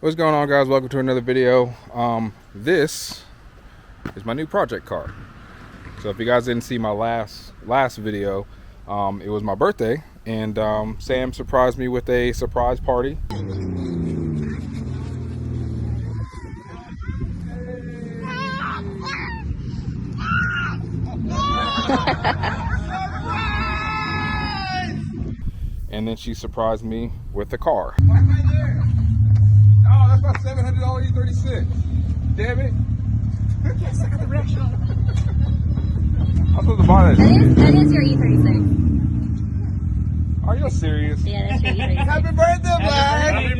What's going on, guys? Welcome to another video. This is my new project car. So if you guys didn't see my last video, it was my birthday, and Sam surprised me with a surprise party. And then she surprised me with the car. Right there. Oh, that's my $700 E36. Damn it. Yes, look at the direction. I'm supposed to buy that. That is your E36. Are you serious? Yeah, that's your E36. Happy birthday, Black! Happy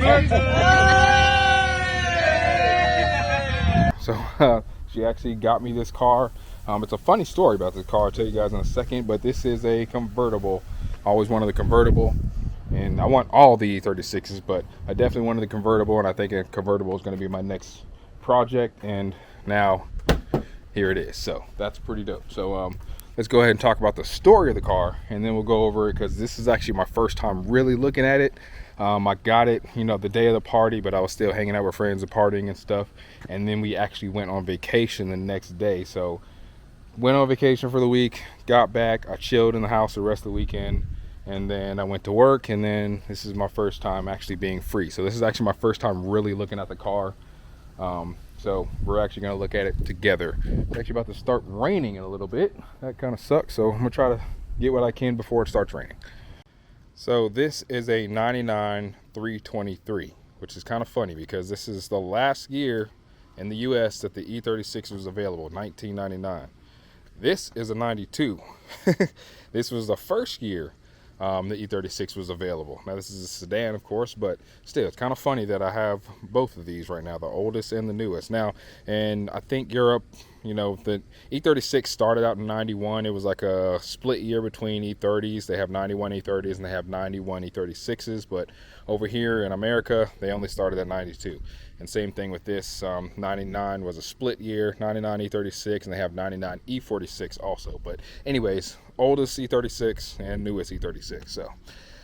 birthday! So she actually got me this car. It's a funny story about this car. I'll tell you guys in a second, but this is a convertible. I always wanted the convertible, and I want all the E36s, but I definitely wanted the convertible, and I think a convertible is going to be my next project, and now here it is. So that's pretty dope. So let's go ahead and talk about the story of the car, and then we'll go over it, because this is actually my first time really looking at it. I got it, you know, the day of the party, but I was still hanging out with friends and partying and stuff, and then we actually went on vacation the next day. So went on vacation for the week, got back, I chilled in the house the rest of the weekend, and then I went to work, and then this is my first time actually being free. So this is actually my first time really looking at the car. So we're actually going to look at it together. It's actually about to start raining in a little bit. That kind of sucks, so I'm going to try to get what I can before it starts raining. So this is a 99 323, which is kind of funny because this is the last year in the US that the E36 was available, 1999. This is a 92. This was the first year the E36 was available. Now this is a sedan, of course, but still, it's kind of funny that I have both of these right now, the oldest and the newest. Now, and I think Europe, you know, the E36 started out in 91. It was like a split year between E30s. They have 91 E30s and they have 91 E36s, but over here in America, they only started at 92. And same thing with this, 99 was a split year, 99 E36, and they have 99 E46 also. But anyways, oldest E36 and newest E36. So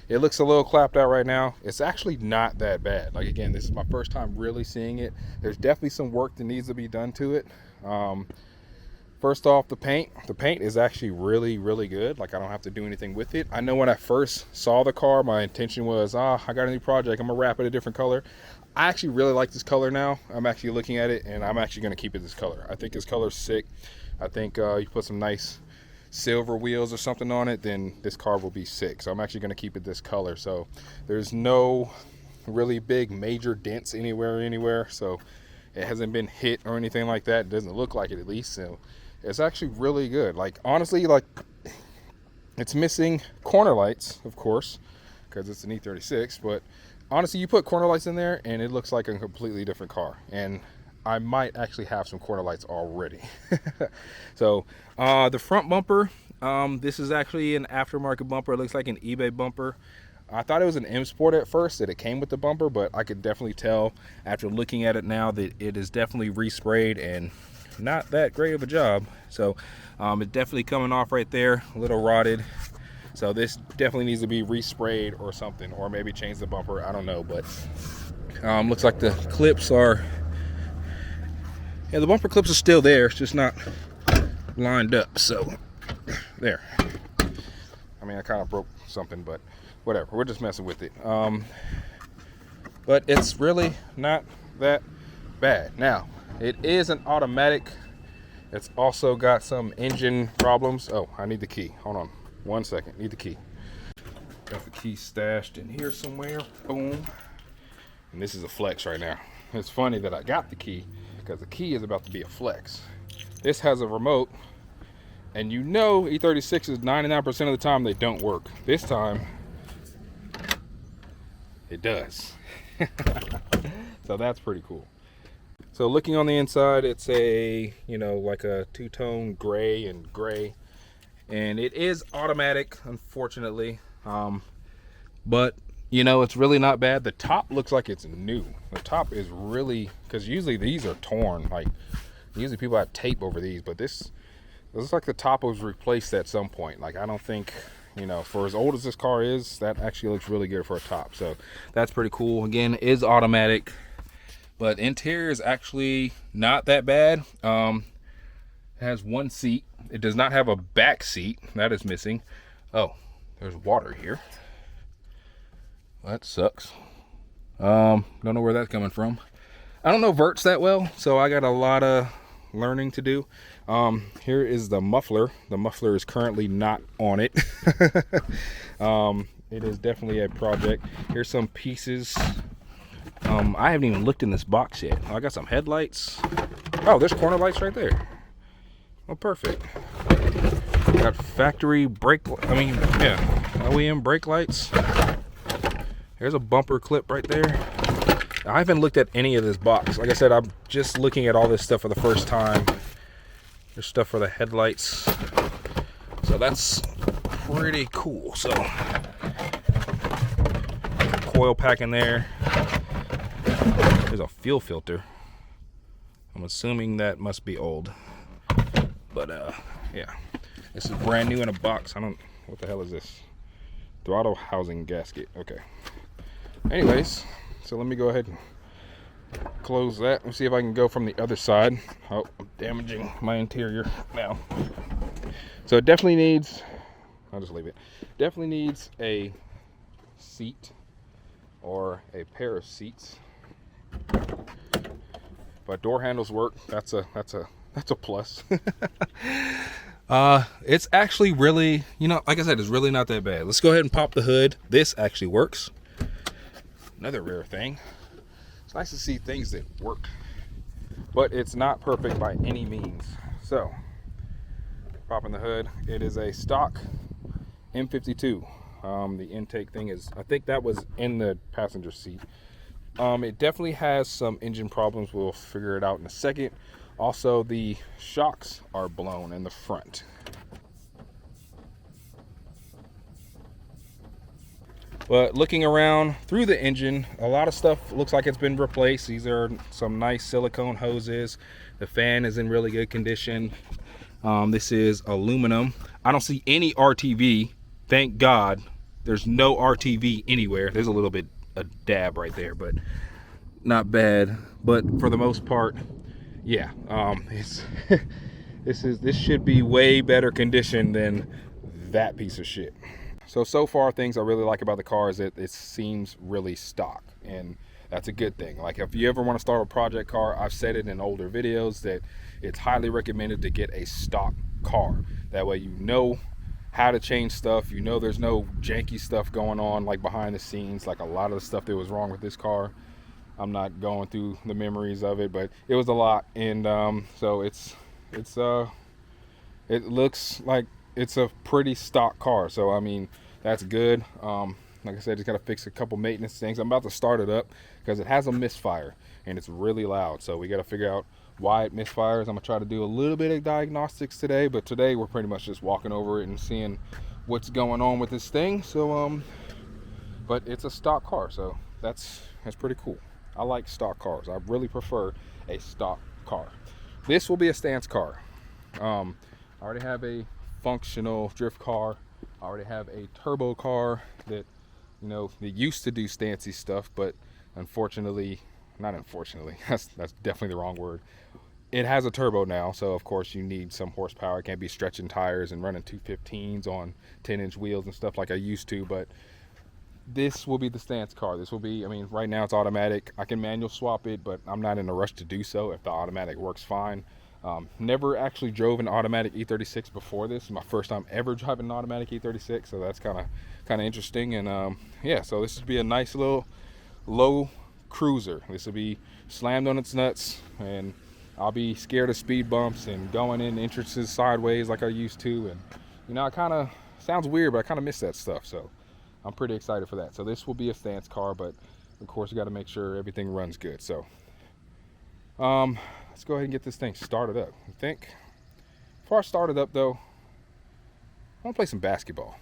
it looks a little clapped out right now. It's actually not that bad. Like, again, this is my first time really seeing it. There's definitely some work that needs to be done to it. First off, the paint is actually really good. Like, I don't have to do anything with it. I know when I first saw the car, my intention was, I got a new project, I'm gonna wrap it a different color. I actually really like this color now. I'm actually looking at it, and I'm actually gonna keep it this color. I think this color's sick. I think you put some nice silver wheels or something on it, then this car will be sick. So I'm actually going to keep it this color. So there's no really big major dents anywhere, so it hasn't been hit or anything like that. It doesn't look like it, at least. So it's actually really good. Like, honestly, like, it's missing corner lights, of course, because it's an E36, but honestly, you put corner lights in there and it looks like a completely different car. And I might actually have some corner lights already. So the front bumper, this is actually an aftermarket bumper. It looks like an eBay bumper. I thought it was an M Sport at first, that it came with the bumper, but I could definitely tell after looking at it now that it is definitely resprayed and not that great of a job. So it's definitely coming off right there, a little rotted. So this definitely needs to be resprayed or something, or maybe change the bumper. I don't know, but looks like the clips are, yeah, the bumper clips are still there. It's just not lined up. So there. I mean, I kind of broke something, but whatever. We're just messing with it. But it's really not that bad. Now, it is an automatic. It's also got some engine problems. Oh, I need the key. Hold on 1 second. Need the key. Got the key stashed in here somewhere. Boom. And this is a flex right now. It's funny that I got the key, because the key is about to be a flex. This has a remote, and you know E36s 99% of the time they don't work. This time it does. So that's pretty cool. So looking on the inside, it's a, you know, like a two-tone gray and gray, and it is automatic, unfortunately, but you know, it's really not bad. The top looks like it's new. The top is really, because usually these are torn. Like, usually people have tape over these, but this looks like the top was replaced at some point. Like, I don't think, you know, for as old as this car is, that actually looks really good for a top. So that's pretty cool. Again, it is automatic. But interior is actually not that bad. It has one seat. It does not have a back seat. That is missing. Oh, there's water here. That sucks. Don't know where that's coming from. I don't know verts that well, so I got a lot of learning to do. Here is the muffler. The muffler is currently not on it. It is definitely a project. Here's some pieces. I haven't even looked in this box yet. I got some headlights. Oh, there's corner lights right there. Oh, perfect. Got factory brake, OEM brake lights. There's a bumper clip right there. I haven't looked at any of this box. Like I said, I'm just looking at all this stuff for the first time. There's stuff for the headlights. So that's pretty cool. So, coil pack in there. There's a fuel filter. I'm assuming that must be old. But, yeah. This is brand new in a box. What the hell is this? Throttle housing gasket. Okay. Anyways, so let me go ahead and close that. Let me see if I can go from the other side. Oh, I'm damaging my interior now. So it definitely needs, I'll just leave it. Definitely needs a seat or a pair of seats. But door handles work. That's a plus. It's actually really, like I said, it's really not that bad. Let's go ahead and pop the hood. This actually works. Another rare thing. It's nice to see things that work, but it's not perfect by any means. So, popping the hood. It is a stock M52. The intake thing is, I think that was in the passenger seat. It definitely has some engine problems. We'll figure it out in a second. Also, the shocks are blown in the front. But looking around through the engine, a lot of stuff looks like it's been replaced. These are some nice silicone hoses. The fan is in really good condition. This is aluminum. I don't see any RTV. Thank God there's no RTV anywhere. There's a little bit a dab right there, but not bad. But for the most part, yeah, this should be way better condition than that piece of shit. So far things I really like about the car is that it seems really stock, and that's a good thing. Like, if you ever want to start a project car, I've said it in older videos that it's highly recommended to get a stock car. That way you know how to change stuff, there's no janky stuff going on like behind the scenes, like a lot of the stuff that was wrong with this car. I'm not going through the memories of it, but it was a lot. And so it looks like it's a pretty stock car, so I mean, that's good. Like I said, just gotta fix a couple maintenance things. I'm about to start it up because it has a misfire and it's really loud, so we gotta figure out why it misfires. I'm gonna try to do a little bit of diagnostics today, but today we're pretty much just walking over it and seeing what's going on with this thing. So but it's a stock car, so that's pretty cool. I like stock cars. I really prefer a stock car. This will be a stance car. I already have a functional drift car. I already have a turbo car that, they used to do stancy stuff, but unfortunately, not unfortunately, that's definitely the wrong word. It has a turbo now, so of course you need some horsepower. I can't be stretching tires and running 215s on 10-inch wheels and stuff like I used to, but this will be the stance car. This will be, right now it's automatic. I can manual swap it, but I'm not in a rush to do so if the automatic works fine. Never actually drove an automatic E36 before this. It's my first time ever driving an automatic E36, so that's kind of interesting. And yeah, so this would be a nice little low cruiser. This will be slammed on its nuts, and I'll be scared of speed bumps and going in entrances sideways like I used to. And I kind of, sounds weird, but I kind of miss that stuff, so I'm pretty excited for that. So this will be a stance car, but of course you got to make sure everything runs good. So let's go ahead and get this thing started up. I think before I start it up though, I want to play some basketball.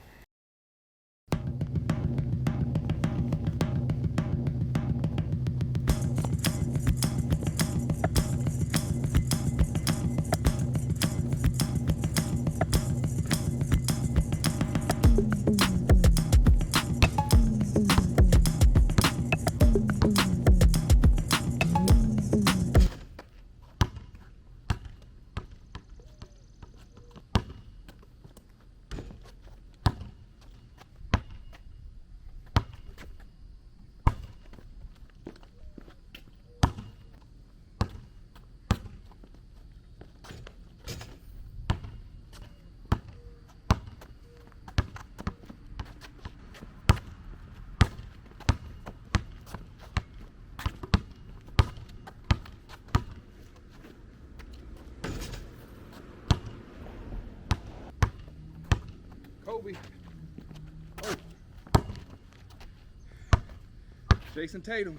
Jason Tatum.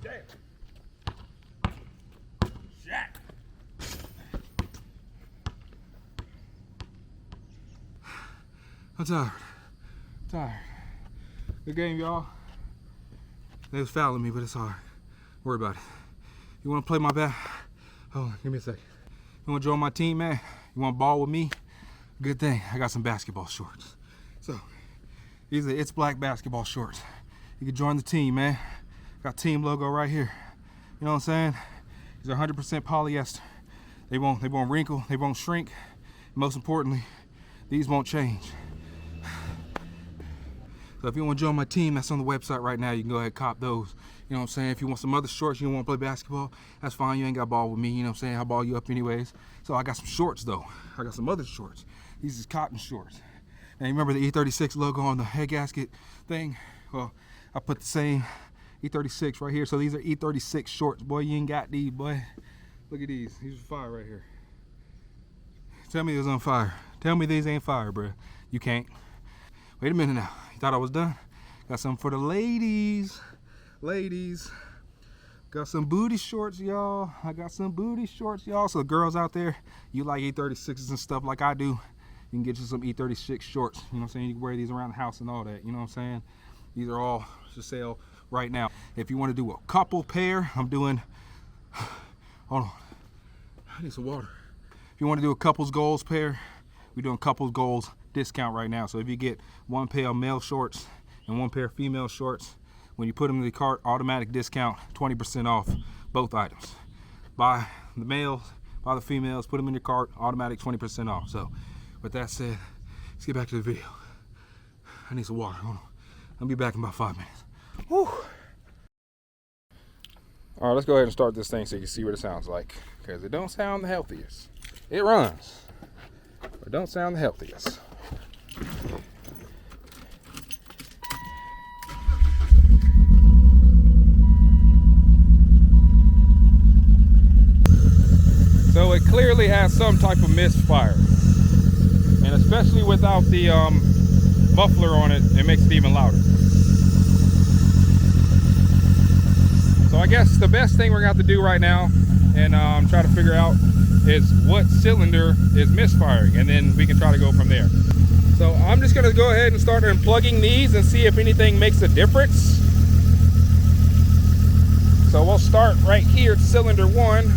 Damn. Shit. I'm tired. Good game, y'all. They was fouling me, but it's hard. Don't worry about it. You want to play my bat? Hold on, give me a second. You want to join my team, man? You want to ball with me? Good thing, I got some basketball shorts. So, these are It's Black basketball shorts. You can join the team, man. Got team logo right here. You know what I'm saying? These are 100% polyester. They won't wrinkle, they won't shrink. Most importantly, these won't change. So if you want to join my team, that's on the website right now. You can go ahead and cop those. You know what I'm saying? If you want some other shorts, you don't want to play basketball, that's fine. You ain't got to ball with me. You know what I'm saying? I'll ball you up anyways. So I got some shorts though. I got some other shorts. These is cotton shorts. And you remember the E36 logo on the head gasket thing? Well, I put the same E36 right here. So these are E36 shorts. Boy, you ain't got these, boy. Look at these. These are fire right here. Tell me it was on fire. Tell me these ain't fire, bro. You can't. Wait a minute now. You thought I was done? Got something for the ladies. Ladies. Got some booty shorts, y'all. I got some booty shorts, y'all. So the girls out there, you like E36s and stuff like I do, you can get you some E36 shorts. You know what I'm saying? You can wear these around the house and all that. You know what I'm saying? These are all for sale right now. If you want to do a couple pair, I'm doing, hold on. I need some water. If you want to do a couples goals pair, we're doing couples goals discount right now. So if you get one pair of male shorts and one pair of female shorts, when you put them in the cart, automatic discount, 20% off both items. Buy the males, buy the females, put them in your cart, automatic 20% off. So with that said, let's get back to the video. I need some water. Hold on. I'll be back in about 5 minutes. Woo. All right, let's go ahead and start this thing so you can see what it sounds like, because it don't sound the healthiest. It runs, but it don't sound the healthiest. So it clearly has some type of misfire, and especially without the muffler on it, it makes it even louder. So I guess the best thing we're gonna have to do right now and try to figure out is what cylinder is misfiring, and then we can try to go from there. So I'm just gonna go ahead and start unplugging these and see if anything makes a difference. So we'll start right here at cylinder 1.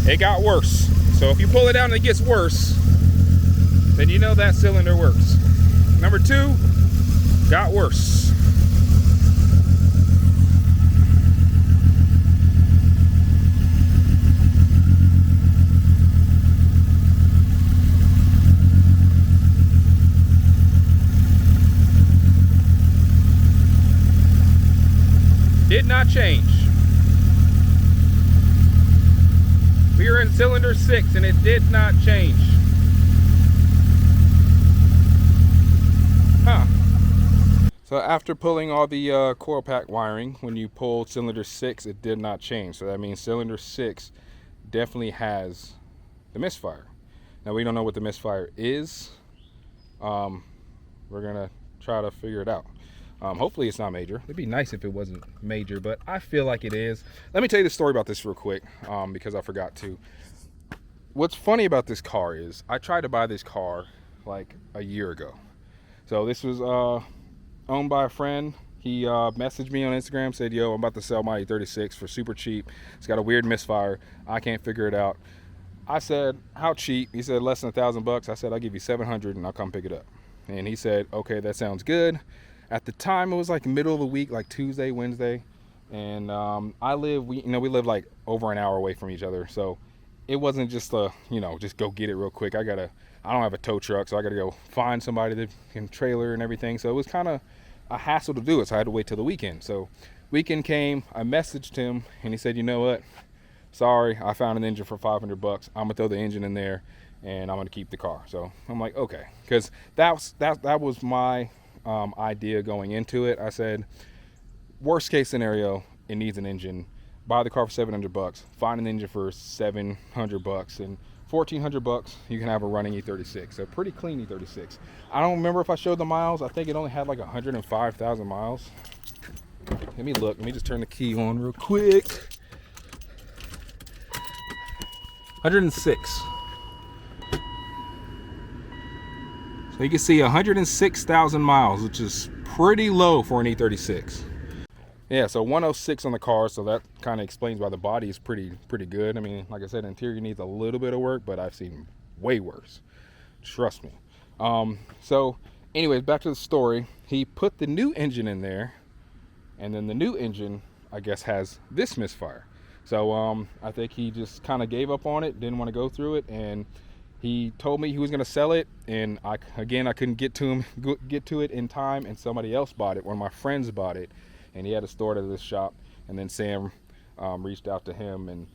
It got worse. So if you pull it out and it gets worse, then you know that cylinder works. Number 2 got worse. Did not change. We are in cylinder 6 and it did not change. Huh. So after pulling all the coil pack wiring, when you pulled cylinder 6, it did not change. So that means cylinder 6 definitely has the misfire. Now we don't know what the misfire is. We're gonna try to figure it out. Hopefully it's not major. It'd be nice if it wasn't major, but I feel like it is. Let me tell you the story about this real quick, because I forgot to. What's funny about this car is I tried to buy this car like a year ago. So this was owned by a friend. He messaged me on Instagram, said, yo, I'm about to sell my E36 for super cheap. It's got a weird misfire. I can't figure it out. I said, how cheap? He said, less than $1,000. I said, I'll give you 700 and I'll come pick it up. And he said, okay, that sounds good. At the time, it was like middle of the week, like Tuesday, Wednesday, and we live like over an hour away from each other, so it wasn't just just go get it real quick. I don't have a tow truck, so I gotta go find somebody that can trailer and everything. So it was kind of a hassle to do it. So I had to wait till the weekend. So weekend came, I messaged him, and he said, you know what? Sorry, I found an engine for $500. I'm gonna throw the engine in there, and I'm gonna keep the car. So I'm like, okay, because that was my idea going into it. I said, worst case scenario, it needs an engine. Buy the car for $700, find an engine for $700, and $1,400, you can have a running E36. So pretty clean E36. I don't remember if I showed the miles. I think it only had like 105,000 miles. Let me look. Let me just turn the key on real quick. 106. So you can see 106,000 miles, which is pretty low for an E36. Yeah, so 106 on the car, so that kind of explains why the body is pretty good. I mean, like I said, interior needs a little bit of work, but I've seen way worse. Trust me. So anyways, back to the story. He put the new engine in there, and then the new engine, I guess, has this misfire. So I think he just kind of gave up on it, didn't want to go through it, and he told me he was going to sell it, and I couldn't get to it in time, and somebody else bought it. One of my friends bought it, and he had to store it at this shop, and then Sam reached out to him and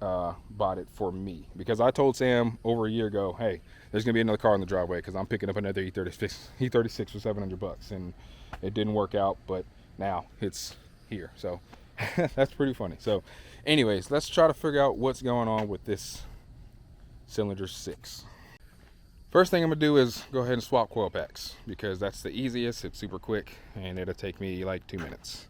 bought it for me, because I told Sam over a year ago, hey, there's gonna be another car in the driveway because I'm picking up another E36 for $700, and it didn't work out, but now it's here. So that's pretty funny. So anyways, let's try to figure out what's going on with this cylinder 6. First thing I'm gonna do is go ahead and swap coil packs, because that's the easiest. It's super quick, and it'll take me like 2 minutes.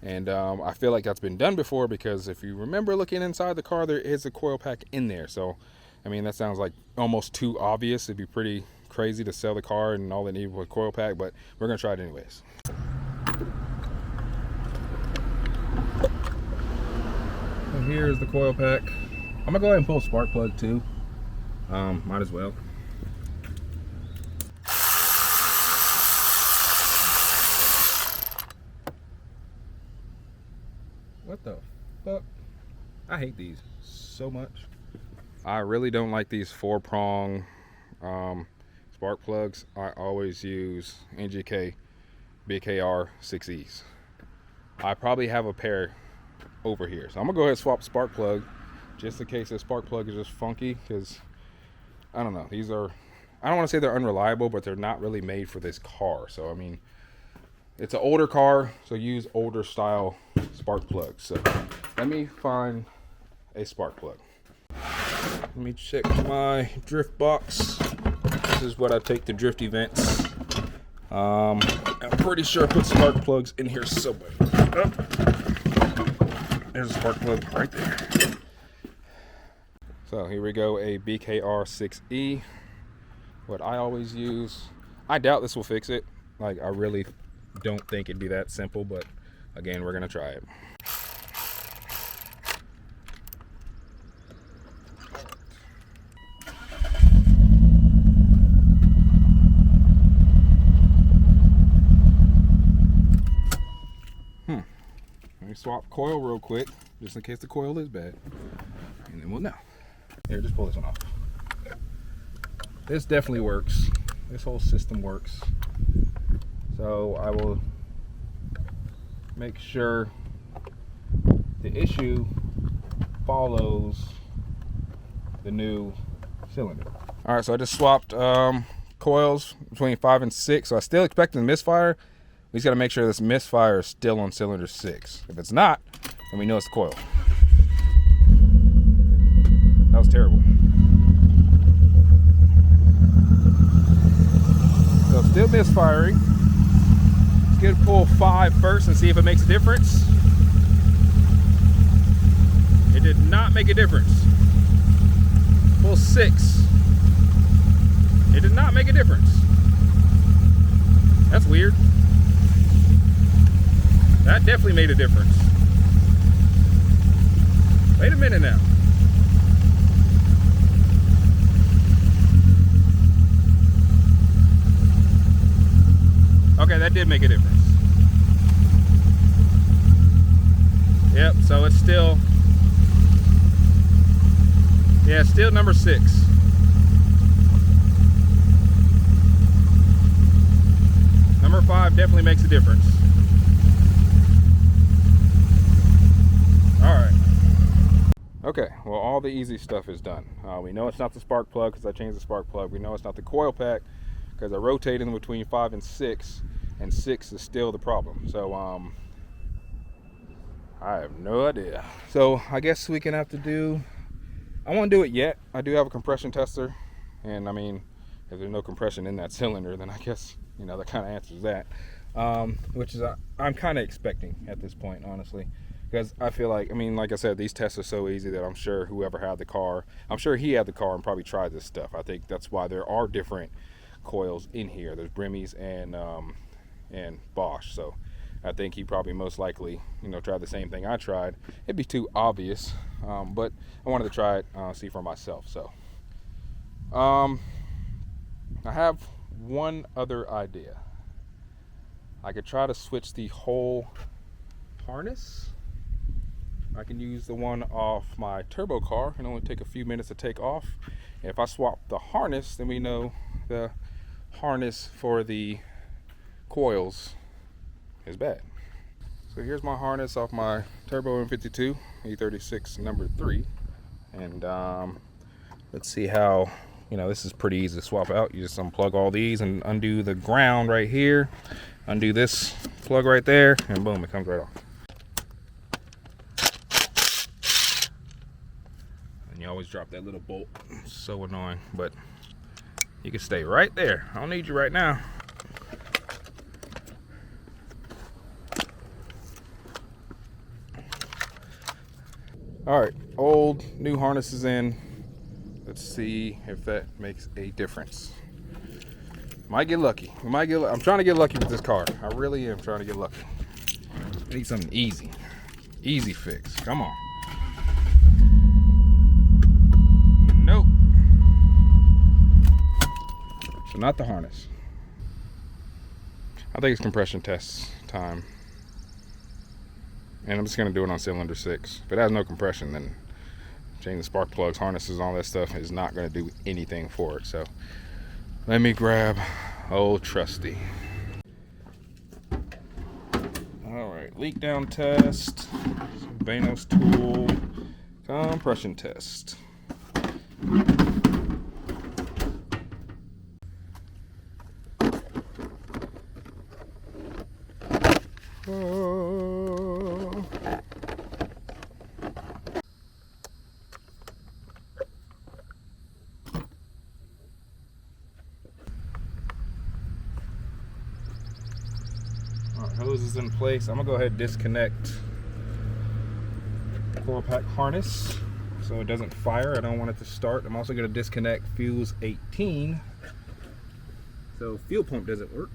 And I feel like that's been done before, because if you remember looking inside the car, there is a coil pack in there. So I mean, that sounds like almost too obvious. It'd be pretty crazy to sell the car and all they need was a coil pack, but we're gonna try it anyways. So here's the coil pack. I'm gonna go ahead and pull a spark plug too. Might as well. What the fuck? I hate these so much. I really don't like these 4-prong spark plugs. I always use NGK BKR 6Es. I probably have a pair over here. So I'm gonna go ahead and swap spark plug, just in case this spark plug is just funky, because I don't know. These are, I don't want to say they're unreliable, but they're not really made for this car. So I mean, it's an older car, so use older style spark plugs. So let me find a spark plug. Let me check my drift box. This is what I take to drift events. I'm pretty sure I put spark plugs in here somewhere. Oh, there's a spark plug right there. So here we go, a BKR 6E. What I always use. I doubt this will fix it. Like, I really don't think it'd be that simple, but again, we're gonna try it. Let me swap coil real quick, just in case the coil is bad, and then we'll know. Here, just pull this one off. This definitely works. This whole system works. So I will make sure the issue follows the new cylinder. All right, so I just swapped coils between 5 and 6. So I still expect a misfire. We just got to make sure this misfire is still on cylinder 6. If it's not, then we know it's the coil. That was terrible. So still misfiring. Let's get a pull 5 first and see if it makes a difference. It did not make a difference. Pull 6. It did not make a difference. That's weird. That definitely made a difference. Wait a minute now. Okay, that did make a difference. Yep, so it's still, yeah, still number 6. Number 5 definitely makes a difference. All right. Okay, well, all the easy stuff is done. We know it's not the spark plug because I changed the spark plug. We know it's not the coil pack because I rotated them between 5 and 6, and 6 is still the problem. So I have no idea. So I guess we can have to do I won't do it yet. I do have a compression tester, and I mean, if there's no compression in that cylinder, then I guess, you know, that kind of answers that. Which is I'm kind of expecting at this point, honestly, because I feel like, I mean, like I said, these tests are so easy that I'm sure whoever had the car, I'm sure he had the car and probably tried this stuff. I think that's why there are different coils in here. There's Bremy's and Bosch. So I think he probably most likely, you know, tried the same thing I tried. It'd be too obvious, but I wanted to try it, see for myself. So I have one other idea. I could try to switch the whole harness. I can use the one off my turbo car and only take a few minutes to take off. If I swap the harness, then we know the harness for the coils is bad. So here's my harness off my turbo M52 E36 number 3, and let's see how, you know, this is pretty easy to swap out. You just unplug all these and undo the ground right here, undo this plug right there, and boom, it comes right off. And you always drop that little bolt. It's so annoying, but you can stay right there. I don't need you right now. All right, old, new harness is in. Let's see if that makes a difference. Might get lucky. We might get. I'm trying to get lucky with this car. I really am trying to get lucky. I need something easy. Easy fix. Come on. Nope. So not the harness. I think it's compression test time. And I'm just going to do it on cylinder 6. If it has no compression, then changing the spark plugs, harnesses, all that stuff is not going to do anything for it. So let me grab old trusty. All right, leak down test, Vanos tool, compression test. Hose is in place. I'm gonna go ahead and disconnect the coil pack harness so it doesn't fire. I don't want it to start. I'm also gonna disconnect fuse 18 so fuel pump doesn't work.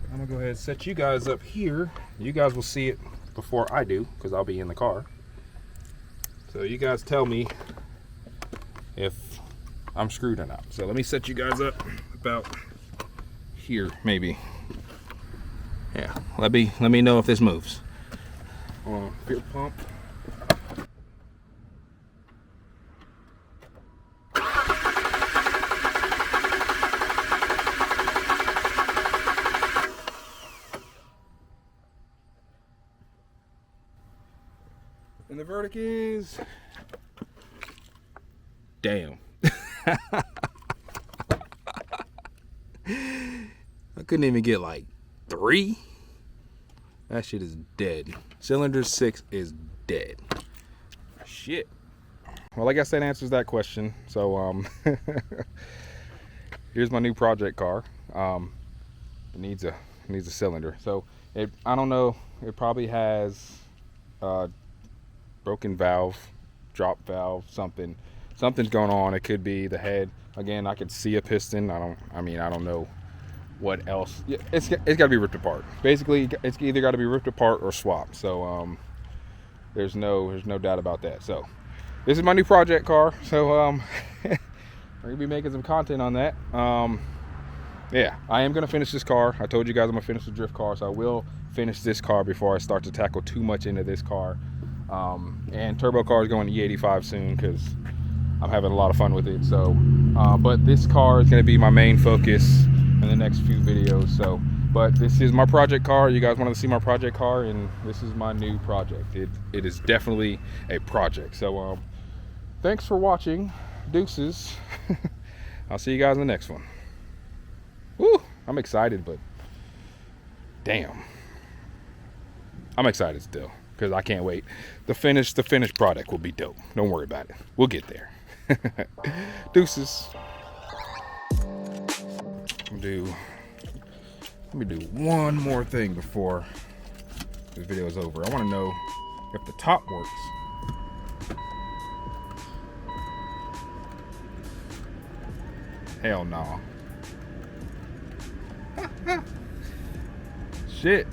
I'm gonna go ahead and set you guys up here. You guys will see it before I do because I'll be in the car. So you guys tell me if I'm screwed or not. So let me set you guys up about here, maybe. Yeah, let me know if this moves. Fuel pump. And the verdict is, damn. I couldn't even get like 3. That shit is dead. Cylinder 6 is dead. Shit. Well, I guess that answers that question. So here's my new project car. It needs a cylinder. So I don't know. It probably has broken valve, drop valve, something. Something's going on. It could be the head. Again, I could see a piston. I don't know what else. It's got to be ripped apart. Basically, it's either got to be ripped apart or swapped. So there's no doubt about that. So this is my new project car. So I'm gonna be making some content on that. Yeah, I am gonna finish this car. I told you guys I'm gonna finish the drift car, so I will finish this car before I start to tackle too much into this car. And turbo car is going to E35 soon because I'm having a lot of fun with it. So but this car is going to be my main focus in the next few videos. So but this is my project car. You guys wanted to see my project car, and this is my new project. It is definitely a project. So thanks for watching. Deuces. I'll see you guys in the next one. Woo, I'm excited, but damn, I'm excited still. because I can't wait. The finished product will be dope. Don't worry about it. We'll get there. Deuces. Let me do one more thing before this video is over. I want to know if the top works. Hell no. Shit.